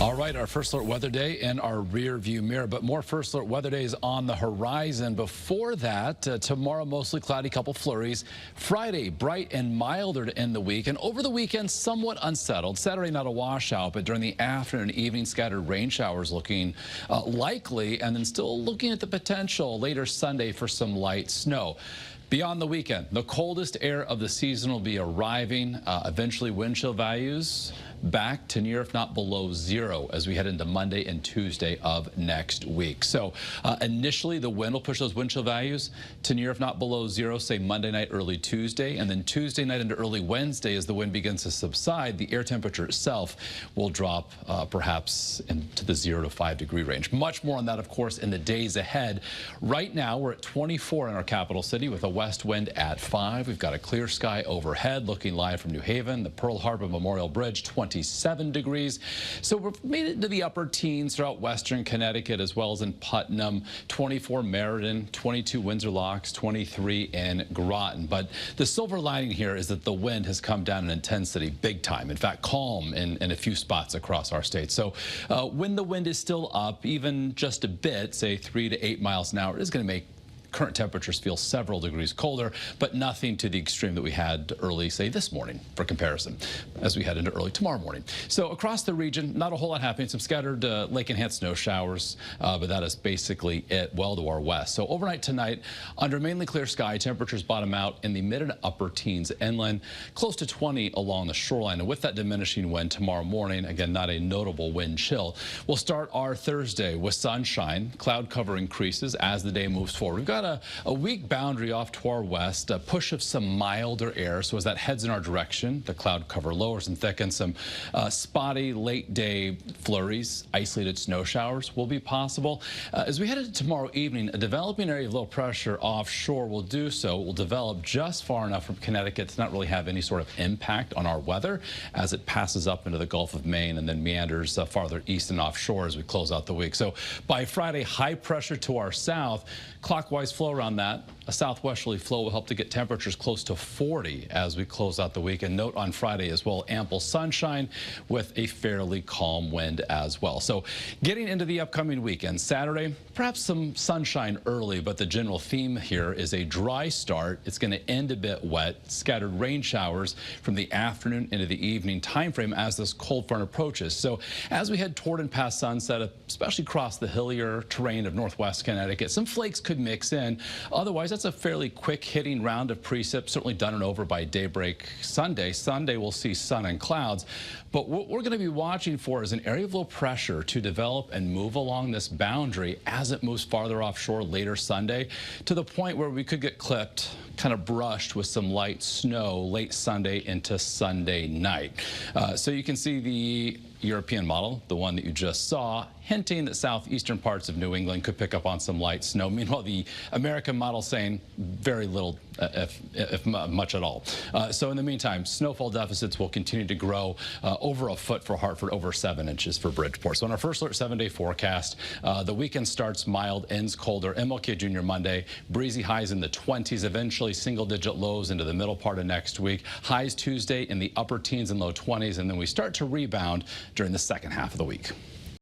All right, our first alert weather day in our rear view mirror, but more first alert weather days on the horizon. Before that, tomorrow mostly cloudy, couple flurries. Friday, bright and milder to end the week, and over the weekend, somewhat unsettled. Saturday, not a washout, but during the afternoon and evening, scattered rain showers looking likely, and then still looking at the potential later Sunday for some light snow. Beyond the weekend, the coldest air of the season will be arriving. Eventually, wind chill values back to near, if not below, zero as we head into Monday and Tuesday of next week. So initially, the wind will push those wind chill values to near, if not below zero, say Monday night, early Tuesday. And then Tuesday night into early Wednesday, as the wind begins to subside, the air temperature itself will drop perhaps into the 0 to 5 degree range. Much more on that, of course, in the days ahead. Right now, we're at 24 in our capital city with a west wind at 5. We've got a clear sky overhead looking live from New Haven. The Pearl Harbor Memorial Bridge, 27 degrees. So we've made it into the upper teens throughout western Connecticut as well as in Putnam, 24 Meriden, 22 Windsor Locks, 23 in Groton. But the silver lining here is that the wind has come down in intensity big time. In fact, calm in a few spots across our state. So when the wind is still up, even just a bit, say 3 to 8 miles an hour, it is going to make current temperatures feel several degrees colder, but nothing to the extreme that we had early, say, this morning for comparison, as we head into early tomorrow morning. So across the region, not a whole lot happening. Some scattered lake-enhanced snow showers, but that is basically it well to our west. So overnight tonight, under mainly clear sky, temperatures bottom out in the mid and upper teens inland, close to 20 along the shoreline. And with that diminishing wind tomorrow morning, again, not a notable wind chill. We'll start our Thursday with sunshine. Cloud cover increases as the day moves forward. We've got a weak boundary off to our west, a push of some milder air. So as that heads in our direction, the cloud cover lowers and thickens. Some spotty late day flurries, isolated snow showers will be possible. As we head into tomorrow evening, a developing area of low pressure offshore will do so. It will develop just far enough from Connecticut to not really have any sort of impact on our weather as it passes up into the Gulf of Maine and then meanders farther east and offshore as we close out the week. So by Friday, high pressure to our south, clockwise flow around that. A southwesterly flow will help to get temperatures close to 40 as we close out the week. And note on Friday as well, ample sunshine with a fairly calm wind as well. So getting into the upcoming weekend, Saturday, perhaps some sunshine early, but the general theme here is a dry start. It's going to end a bit wet, scattered rain showers from the afternoon into the evening time frame as this cold front approaches. So as we head toward and past sunset, especially across the hillier terrain of northwest Connecticut, some flakes could mix in. Otherwise, that's a fairly quick hitting round of precip, certainly done and over by daybreak Sunday. Sunday we'll see sun and clouds, but what we're going to be watching for is an area of low pressure to develop and move along this boundary as it moves farther offshore later Sunday to the point where we could get clipped, kind of brushed with some light snow late Sunday into Sunday night. So you can see the European model, the one that you just saw, hinting that southeastern parts of New England could pick up on some light snow. Meanwhile, the American model saying very little, if much at all. So in the meantime, snowfall deficits will continue to grow over a foot for Hartford, over 7 inches for Bridgeport. So on our first alert 7-day forecast, the weekend starts mild, ends colder. MLK Junior Monday, breezy highs in the 20s, eventually single-digit lows into the middle part of next week. Highs Tuesday in the upper teens and low 20s, and then we start to rebound during the second half of the week.